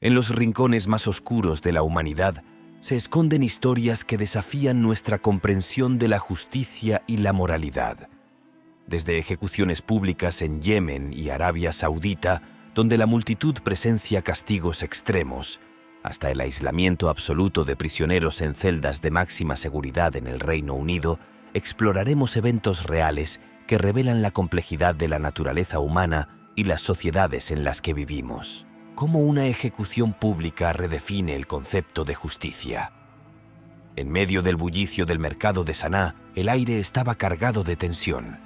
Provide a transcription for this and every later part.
En los rincones más oscuros de la humanidad se esconden historias que desafían nuestra comprensión de la justicia y la moralidad. Desde ejecuciones públicas en Yemen y Arabia Saudita, donde la multitud presencia castigos extremos, hasta el aislamiento absoluto de prisioneros en celdas de máxima seguridad en el Reino Unido, exploraremos eventos reales que revelan la complejidad de la naturaleza humana y las sociedades en las que vivimos. Cómo una ejecución pública redefine el concepto de justicia. En medio del bullicio del mercado de Saná, el aire estaba cargado de tensión.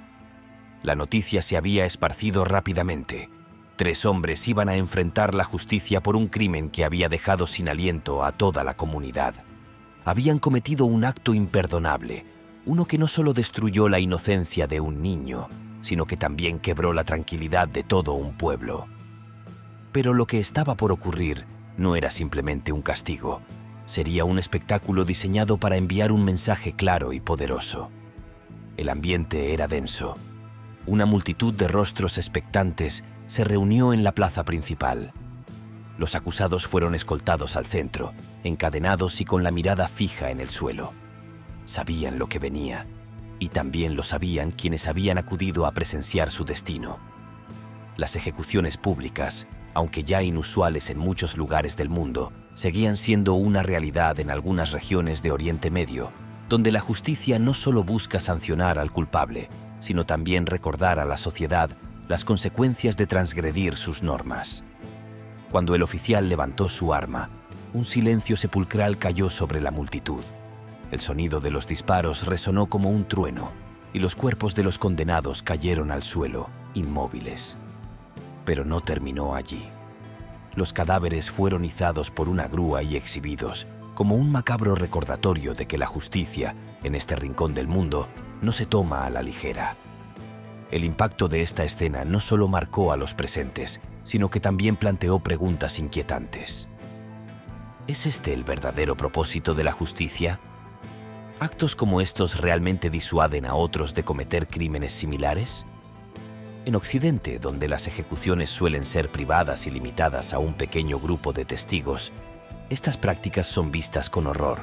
La noticia se había esparcido rápidamente. 3 hombres iban a enfrentar la justicia por un crimen que había dejado sin aliento a toda la comunidad. Habían cometido un acto imperdonable, uno que no solo destruyó la inocencia de un niño, sino que también quebró la tranquilidad de todo un pueblo. Pero lo que estaba por ocurrir no era simplemente un castigo. Sería un espectáculo diseñado para enviar un mensaje claro y poderoso. El ambiente era denso. Una multitud de rostros expectantes se reunió en la plaza principal. Los acusados fueron escoltados al centro, encadenados y con la mirada fija en el suelo. Sabían lo que venía, y también lo sabían quienes habían acudido a presenciar su destino. Las ejecuciones públicas, aunque ya inusuales en muchos lugares del mundo, seguían siendo una realidad en algunas regiones de Oriente Medio, donde la justicia no solo busca sancionar al culpable, sino también recordar a la sociedad las consecuencias de transgredir sus normas. Cuando el oficial levantó su arma, un silencio sepulcral cayó sobre la multitud. El sonido de los disparos resonó como un trueno, y los cuerpos de los condenados cayeron al suelo, inmóviles. Pero no terminó allí. Los cadáveres fueron izados por una grúa y exhibidos, como un macabro recordatorio de que la justicia, en este rincón del mundo, no se toma a la ligera. El impacto de esta escena no solo marcó a los presentes, sino que también planteó preguntas inquietantes. ¿Es este el verdadero propósito de la justicia? ¿Actos como estos realmente disuaden a otros de cometer crímenes similares? En Occidente, donde las ejecuciones suelen ser privadas y limitadas a un pequeño grupo de testigos, estas prácticas son vistas con horror,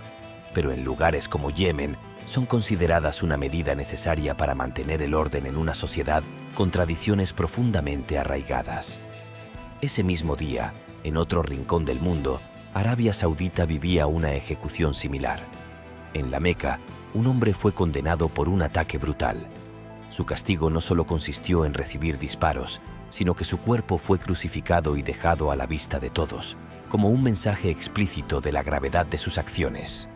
pero en lugares como Yemen son consideradas una medida necesaria para mantener el orden en una sociedad con tradiciones profundamente arraigadas. Ese mismo día, en otro rincón del mundo, Arabia Saudita vivía una ejecución similar. En la Meca, un hombre fue condenado por un ataque brutal. Su castigo no solo consistió en recibir disparos, sino que su cuerpo fue crucificado y dejado a la vista de todos, como un mensaje explícito de la gravedad de sus acciones.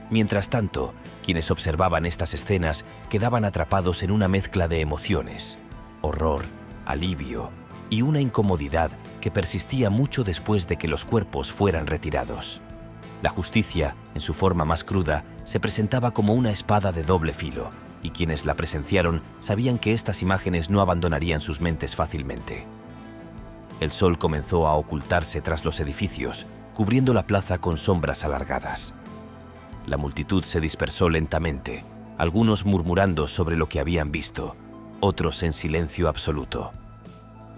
Mientras tanto, quienes observaban estas escenas quedaban atrapados en una mezcla de emociones, horror, alivio y una incomodidad que persistía mucho después de que los cuerpos fueran retirados. La justicia, en su forma más cruda, se presentaba como una espada de doble filo, y quienes la presenciaron sabían que estas imágenes no abandonarían sus mentes fácilmente. El sol comenzó a ocultarse tras los edificios, cubriendo la plaza con sombras alargadas. La multitud se dispersó lentamente, algunos murmurando sobre lo que habían visto, otros en silencio absoluto.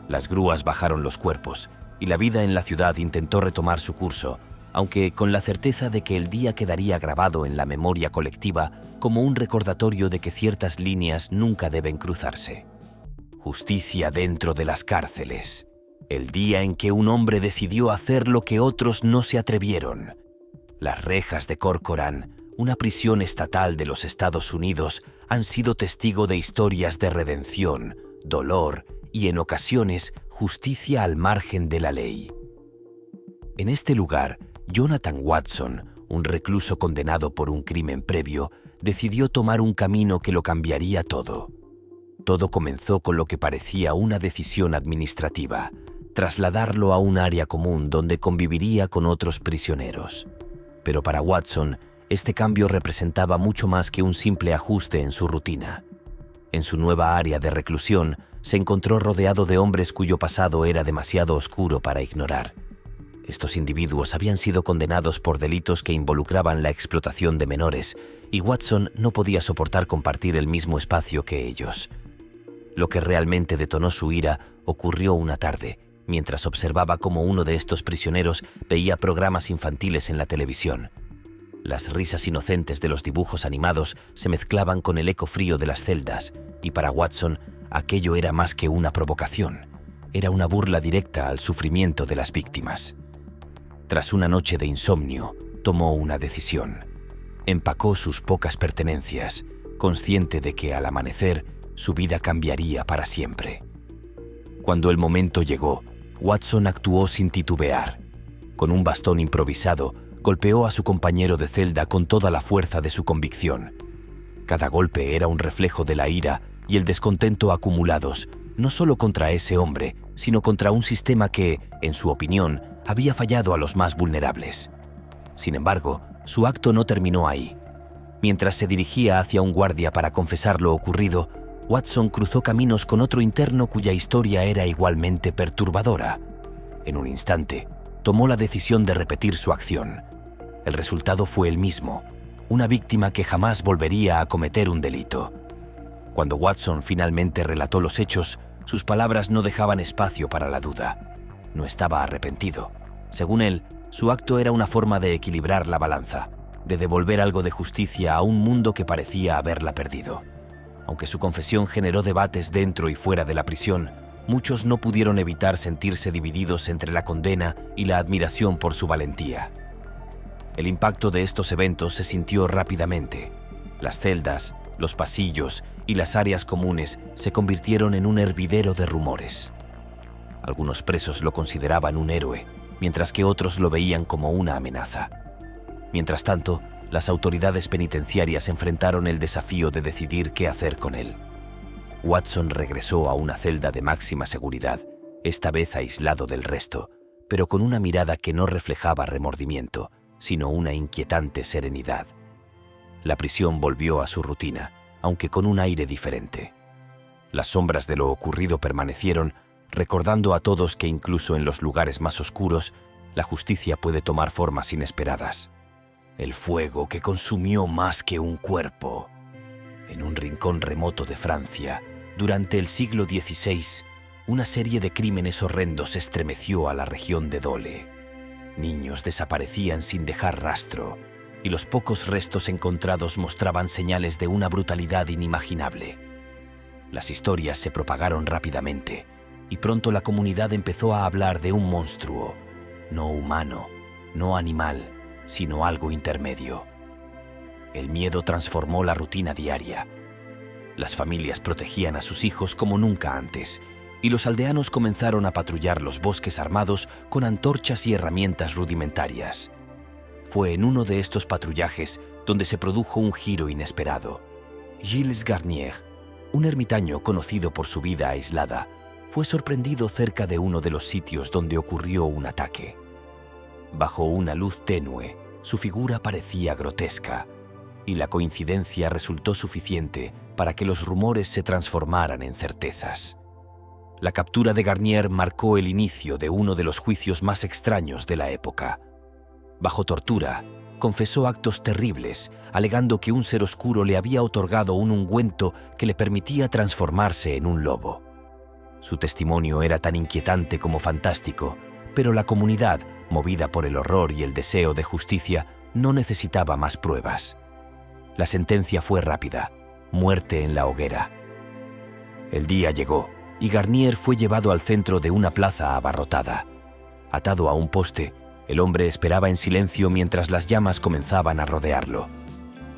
Las grúas bajaron los cuerpos, y la vida en la ciudad intentó retomar su curso, aunque con la certeza de que el día quedaría grabado en la memoria colectiva como un recordatorio de que ciertas líneas nunca deben cruzarse. Justicia dentro de las cárceles. El día en que un hombre decidió hacer lo que otros no se atrevieron. Las rejas de Corcoran, una prisión estatal de los Estados Unidos, han sido testigo de historias de redención, dolor y, en ocasiones, justicia al margen de la ley. En este lugar, Jonathan Watson, un recluso condenado por un crimen previo, decidió tomar un camino que lo cambiaría todo. Todo comenzó con lo que parecía una decisión administrativa: trasladarlo a un área común donde conviviría con otros prisioneros. Pero para Watson, este cambio representaba mucho más que un simple ajuste en su rutina. En su nueva área de reclusión, se encontró rodeado de hombres cuyo pasado era demasiado oscuro para ignorar. Estos individuos habían sido condenados por delitos que involucraban la explotación de menores, y Watson no podía soportar compartir el mismo espacio que ellos. Lo que realmente detonó su ira ocurrió una tarde, mientras observaba cómo uno de estos prisioneros veía programas infantiles en la televisión. Las risas inocentes de los dibujos animados se mezclaban con el eco frío de las celdas, y para Watson aquello era más que una provocación. Era una burla directa al sufrimiento de las víctimas. Tras una noche de insomnio, tomó una decisión. Empacó sus pocas pertenencias, consciente de que al amanecer su vida cambiaría para siempre. Cuando el momento llegó, Watson actuó sin titubear. Con un bastón improvisado, golpeó a su compañero de celda con toda la fuerza de su convicción. Cada golpe era un reflejo de la ira y el descontento acumulados, no solo contra ese hombre, sino contra un sistema que, en su opinión, había fallado a los más vulnerables. Sin embargo, su acto no terminó ahí. Mientras se dirigía hacia un guardia para confesar lo ocurrido, Watson cruzó caminos con otro interno cuya historia era igualmente perturbadora. En un instante, tomó la decisión de repetir su acción. El resultado fue el mismo, una víctima que jamás volvería a cometer un delito. Cuando Watson finalmente relató los hechos, sus palabras no dejaban espacio para la duda. No estaba arrepentido. Según él, su acto era una forma de equilibrar la balanza, de devolver algo de justicia a un mundo que parecía haberla perdido. Aunque su confesión generó debates dentro y fuera de la prisión, muchos no pudieron evitar sentirse divididos entre la condena y la admiración por su valentía. El impacto de estos eventos se sintió rápidamente. Las celdas, los pasillos y las áreas comunes se convirtieron en un hervidero de rumores. Algunos presos lo consideraban un héroe, mientras que otros lo veían como una amenaza. Mientras tanto, las autoridades penitenciarias enfrentaron el desafío de decidir qué hacer con él. Watson regresó a una celda de máxima seguridad, esta vez aislado del resto, pero con una mirada que no reflejaba remordimiento, sino una inquietante serenidad. La prisión volvió a su rutina, aunque con un aire diferente. Las sombras de lo ocurrido permanecieron, recordando a todos que incluso en los lugares más oscuros, la justicia puede tomar formas inesperadas. El fuego que consumió más que un cuerpo. En un rincón remoto de Francia, durante el siglo XVI, una serie de crímenes horrendos estremeció a la región de Dole. Niños desaparecían sin dejar rastro, y los pocos restos encontrados mostraban señales de una brutalidad inimaginable. Las historias se propagaron rápidamente, y pronto la comunidad empezó a hablar de un monstruo, no humano, no animal, sino algo intermedio. El miedo transformó la rutina diaria. Las familias protegían a sus hijos como nunca antes, y los aldeanos comenzaron a patrullar los bosques armados con antorchas y herramientas rudimentarias. Fue en uno de estos patrullajes donde se produjo un giro inesperado. Gilles Garnier, un ermitaño conocido por su vida aislada, fue sorprendido cerca de uno de los sitios donde ocurrió un ataque. Bajo una luz tenue, su figura parecía grotesca, y la coincidencia resultó suficiente para que los rumores se transformaran en certezas. La captura de Garnier marcó el inicio de uno de los juicios más extraños de la época. Bajo tortura, confesó actos terribles, alegando que un ser oscuro le había otorgado un ungüento que le permitía transformarse en un lobo. Su testimonio era tan inquietante como fantástico, pero la comunidad, movida por el horror y el deseo de justicia, no necesitaba más pruebas. La sentencia fue rápida: muerte en la hoguera. El día llegó, y Garnier fue llevado al centro de una plaza abarrotada. Atado a un poste, el hombre esperaba en silencio mientras las llamas comenzaban a rodearlo.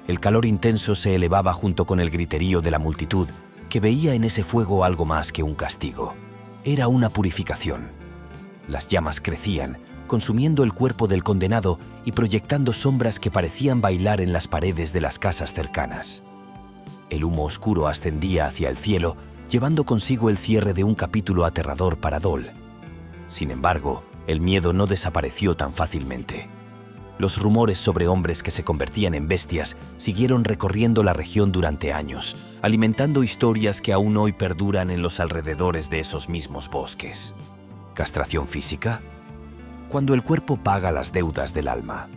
El calor intenso se elevaba junto con el griterío de la multitud, que veía en ese fuego algo más que un castigo. Era una purificación. Las llamas crecían, consumiendo el cuerpo del condenado y proyectando sombras que parecían bailar en las paredes de las casas cercanas. El humo oscuro ascendía hacia el cielo, llevando consigo el cierre de un capítulo aterrador para Dole. Sin embargo, el miedo no desapareció tan fácilmente. Los rumores sobre hombres que se convertían en bestias siguieron recorriendo la región durante años, alimentando historias que aún hoy perduran en los alrededores de esos mismos bosques. ¿Castración física? Cuando el cuerpo paga las deudas del alma.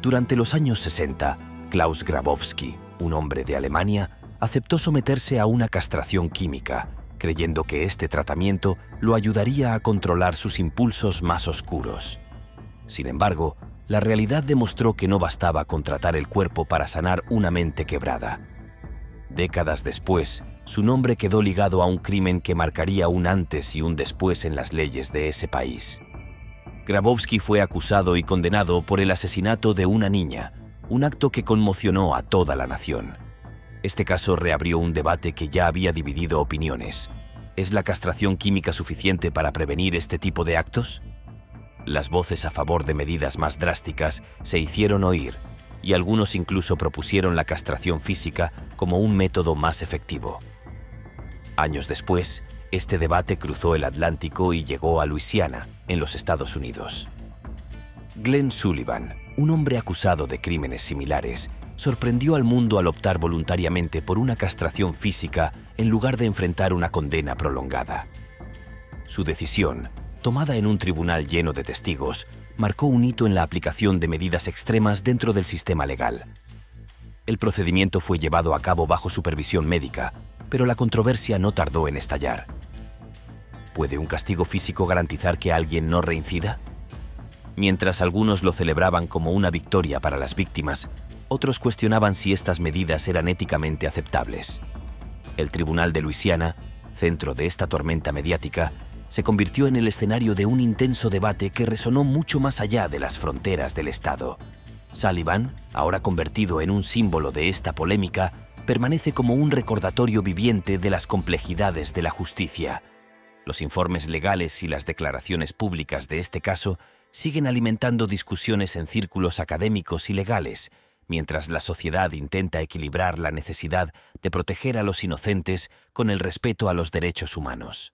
Durante los años 60, Klaus Grabowski, un hombre de Alemania, aceptó someterse a una castración química, creyendo que este tratamiento lo ayudaría a controlar sus impulsos más oscuros. Sin embargo, la realidad demostró que no bastaba con tratar el cuerpo para sanar una mente quebrada. Décadas después, su nombre quedó ligado a un crimen que marcaría un antes y un después en las leyes de ese país. Grabowski fue acusado y condenado por el asesinato de una niña, un acto que conmocionó a toda la nación. Este caso reabrió un debate que ya había dividido opiniones. ¿Es la castración química suficiente para prevenir este tipo de actos? Las voces a favor de medidas más drásticas se hicieron oír, y algunos incluso propusieron la castración física como un método más efectivo. Años después, este debate cruzó el Atlántico y llegó a Luisiana, en los Estados Unidos. Glenn Sullivan, un hombre acusado de crímenes similares, sorprendió al mundo al optar voluntariamente por una castración física en lugar de enfrentar una condena prolongada. Su decisión, tomada en un tribunal lleno de testigos, marcó un hito en la aplicación de medidas extremas dentro del sistema legal. El procedimiento fue llevado a cabo bajo supervisión médica, pero la controversia no tardó en estallar. ¿Puede un castigo físico garantizar que alguien no reincida? Mientras algunos lo celebraban como una victoria para las víctimas, otros cuestionaban si estas medidas eran éticamente aceptables. El Tribunal de Luisiana, centro de esta tormenta mediática, se convirtió en el escenario de un intenso debate que resonó mucho más allá de las fronteras del Estado. Sullivan, ahora convertido en un símbolo de esta polémica, permanece como un recordatorio viviente de las complejidades de la justicia. Los informes legales y las declaraciones públicas de este caso siguen alimentando discusiones en círculos académicos y legales, mientras la sociedad intenta equilibrar la necesidad de proteger a los inocentes con el respeto a los derechos humanos.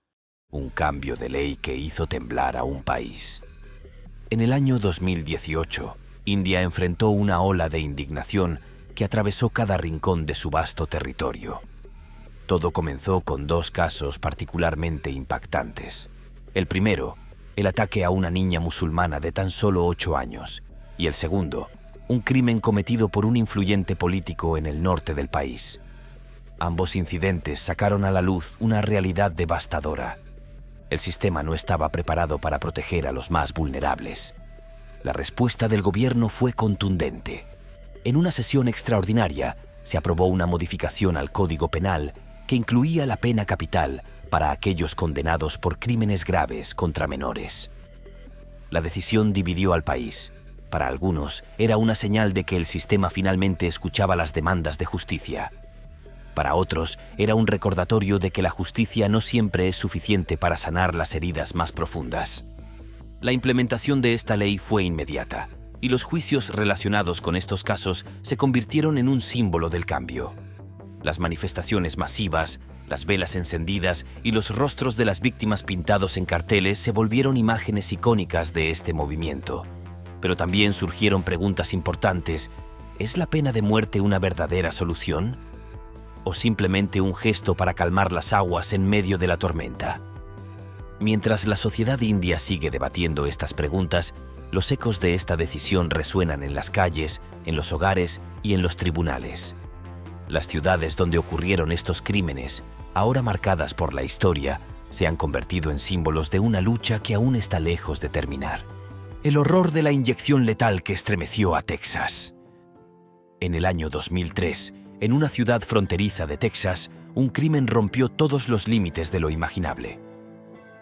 Un cambio de ley que hizo temblar a un país. En el año 2018, India enfrentó una ola de indignación que atravesó cada rincón de su vasto territorio. Todo comenzó con dos casos particularmente impactantes. El primero, el ataque a una niña musulmana de tan solo 8 años, y el segundo, un crimen cometido por un influyente político en el norte del país. Ambos incidentes sacaron a la luz una realidad devastadora. El sistema no estaba preparado para proteger a los más vulnerables. La respuesta del gobierno fue contundente. En una sesión extraordinaria, se aprobó una modificación al Código Penal que incluía la pena capital para aquellos condenados por crímenes graves contra menores. La decisión dividió al país. Para algunos, era una señal de que el sistema finalmente escuchaba las demandas de justicia. Para otros, era un recordatorio de que la justicia no siempre es suficiente para sanar las heridas más profundas. La implementación de esta ley fue inmediata, y los juicios relacionados con estos casos se convirtieron en un símbolo del cambio. Las manifestaciones masivas, las velas encendidas y los rostros de las víctimas pintados en carteles se volvieron imágenes icónicas de este movimiento. Pero también surgieron preguntas importantes. ¿Es la pena de muerte una verdadera solución? ¿O simplemente un gesto para calmar las aguas en medio de la tormenta? Mientras la sociedad india sigue debatiendo estas preguntas, los ecos de esta decisión resuenan en las calles, en los hogares y en los tribunales. Las ciudades donde ocurrieron estos crímenes, ahora marcadas por la historia, se han convertido en símbolos de una lucha que aún está lejos de terminar. El horror de la inyección letal que estremeció a Texas. En el año 2003, en una ciudad fronteriza de Texas, un crimen rompió todos los límites de lo imaginable.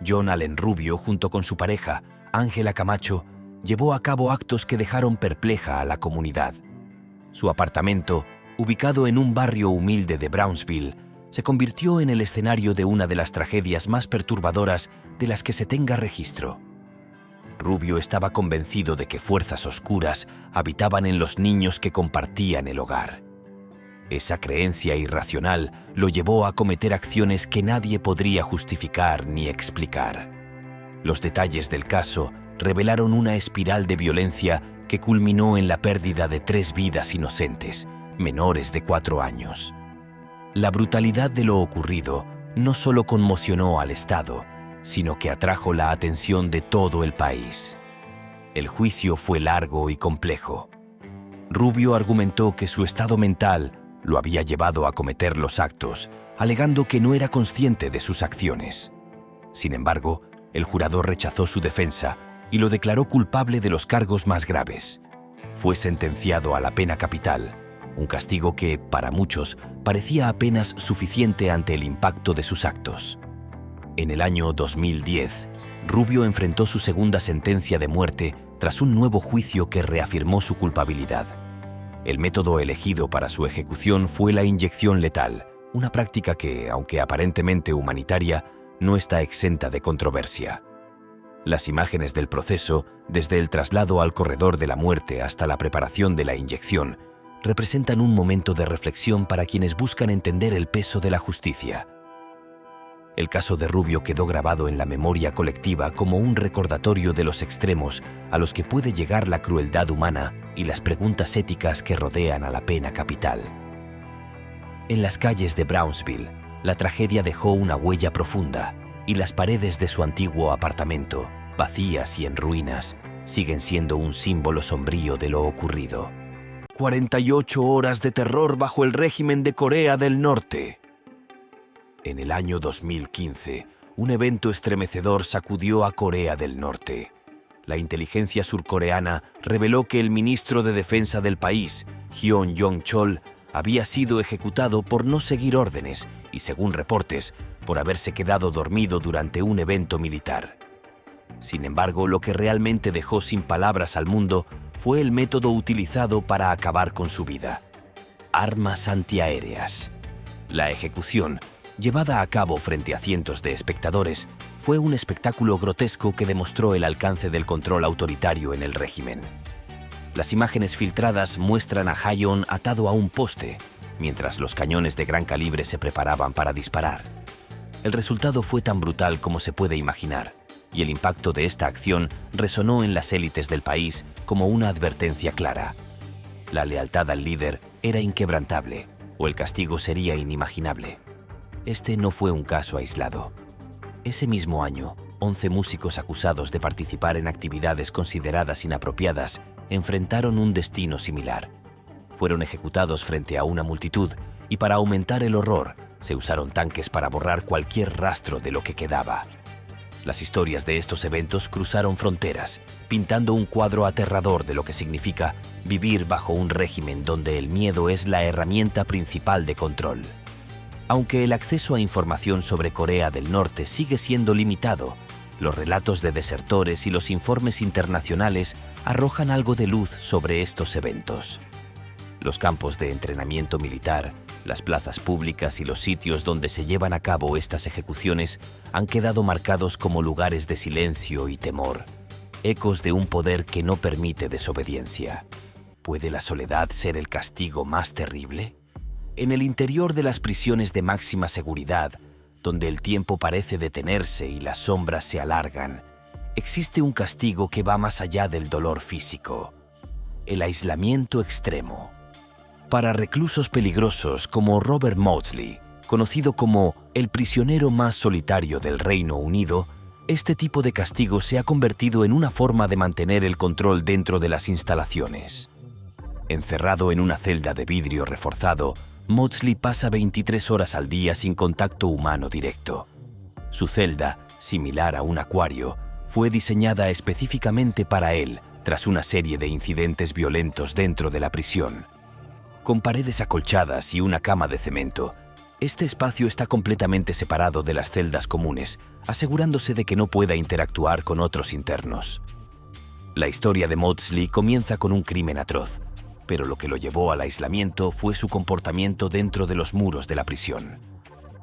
John Allen Rubio, junto con su pareja, Ángela Camacho, llevó a cabo actos que dejaron perpleja a la comunidad. Su apartamento, ubicado en un barrio humilde de Brownsville, se convirtió en el escenario de una de las tragedias más perturbadoras de las que se tenga registro. Rubio estaba convencido de que fuerzas oscuras habitaban en los niños que compartían el hogar. Esa creencia irracional lo llevó a cometer acciones que nadie podría justificar ni explicar. Los detalles del caso revelaron una espiral de violencia que culminó en la pérdida de 3 vidas inocentes, menores de 4 años. La brutalidad de lo ocurrido no solo conmocionó al Estado, sino que atrajo la atención de todo el país. El juicio fue largo y complejo. Rubio argumentó que su estado mental lo había llevado a cometer los actos, alegando que no era consciente de sus acciones. Sin embargo, el jurado rechazó su defensa y lo declaró culpable de los cargos más graves. Fue sentenciado a la pena capital, un castigo que, para muchos, parecía apenas suficiente ante el impacto de sus actos. En el año 2010, Rubio enfrentó su segunda sentencia de muerte tras un nuevo juicio que reafirmó su culpabilidad. El método elegido para su ejecución fue la inyección letal, una práctica que, aunque aparentemente humanitaria, no está exenta de controversia. Las imágenes del proceso, desde el traslado al corredor de la muerte hasta la preparación de la inyección, representan un momento de reflexión para quienes buscan entender el peso de la justicia. El caso de Rubio quedó grabado en la memoria colectiva como un recordatorio de los extremos a los que puede llegar la crueldad humana y las preguntas éticas que rodean a la pena capital. En las calles de Brownsville, la tragedia dejó una huella profunda y las paredes de su antiguo apartamento, vacías y en ruinas, siguen siendo un símbolo sombrío de lo ocurrido. 48 horas de terror bajo el régimen de Corea del Norte. En el año 2015, un evento estremecedor sacudió a Corea del Norte. La inteligencia surcoreana reveló que el ministro de Defensa del país, Hyun Yong-chol, había sido ejecutado por no seguir órdenes y, según reportes, por haberse quedado dormido durante un evento militar. Sin embargo, lo que realmente dejó sin palabras al mundo fue el método utilizado para acabar con su vida: armas antiaéreas. La ejecución, llevada a cabo frente a cientos de espectadores, fue un espectáculo grotesco que demostró el alcance del control autoritario en el régimen. Las imágenes filtradas muestran a Haeon atado a un poste, mientras los cañones de gran calibre se preparaban para disparar. El resultado fue tan brutal como se puede imaginar, y el impacto de esta acción resonó en las élites del país como una advertencia clara. La lealtad al líder era inquebrantable, o el castigo sería inimaginable. Este no fue un caso aislado. Ese mismo año, 11 músicos acusados de participar en actividades consideradas inapropiadas enfrentaron un destino similar. Fueron ejecutados frente a una multitud y, para aumentar el horror, se usaron tanques para borrar cualquier rastro de lo que quedaba. Las historias de estos eventos cruzaron fronteras, pintando un cuadro aterrador de lo que significa vivir bajo un régimen donde el miedo es la herramienta principal de control. Aunque el acceso a información sobre Corea del Norte sigue siendo limitado, los relatos de desertores y los informes internacionales arrojan algo de luz sobre estos eventos. Los campos de entrenamiento militar, las plazas públicas y los sitios donde se llevan a cabo estas ejecuciones han quedado marcados como lugares de silencio y temor, ecos de un poder que no permite desobediencia. ¿Puede la soledad ser el castigo más terrible? En el interior de las prisiones de máxima seguridad, donde el tiempo parece detenerse y las sombras se alargan, existe un castigo que va más allá del dolor físico: el aislamiento extremo. Para reclusos peligrosos como Robert Maudsley, conocido como el prisionero más solitario del Reino Unido, este tipo de castigo se ha convertido en una forma de mantener el control dentro de las instalaciones. Encerrado en una celda de vidrio reforzado, Maudsley pasa 23 horas al día sin contacto humano directo. Su celda, similar a un acuario, fue diseñada específicamente para él tras una serie de incidentes violentos dentro de la prisión. Con paredes acolchadas y una cama de cemento, este espacio está completamente separado de las celdas comunes, asegurándose de que no pueda interactuar con otros internos. La historia de Maudsley comienza con un crimen atroz, pero lo que lo llevó al aislamiento fue su comportamiento dentro de los muros de la prisión.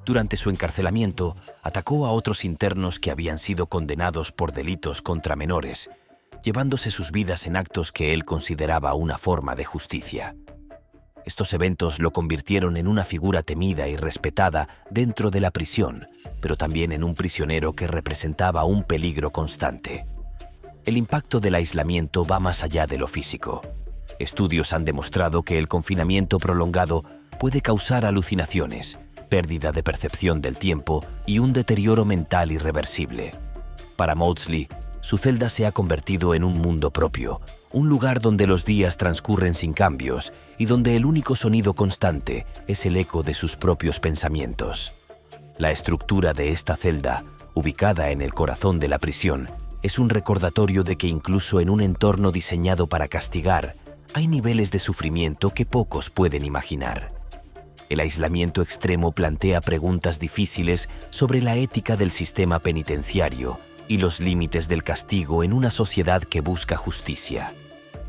Durante su encarcelamiento, atacó a otros internos que habían sido condenados por delitos contra menores, llevándose sus vidas en actos que él consideraba una forma de justicia. Estos eventos lo convirtieron en una figura temida y respetada dentro de la prisión, pero también en un prisionero que representaba un peligro constante. El impacto del aislamiento va más allá de lo físico. Estudios han demostrado que el confinamiento prolongado puede causar alucinaciones, pérdida de percepción del tiempo y un deterioro mental irreversible. Para Maudsley, Su celda se ha convertido en un mundo propio, un lugar donde los días transcurren sin cambios y donde el único sonido constante es el eco de sus propios pensamientos. La estructura de esta celda, ubicada en el corazón de la prisión, es un recordatorio de que incluso en un entorno diseñado para castigar, hay niveles de sufrimiento que pocos pueden imaginar. El aislamiento extremo plantea preguntas difíciles sobre la ética del sistema penitenciario y los límites del castigo en una sociedad que busca justicia.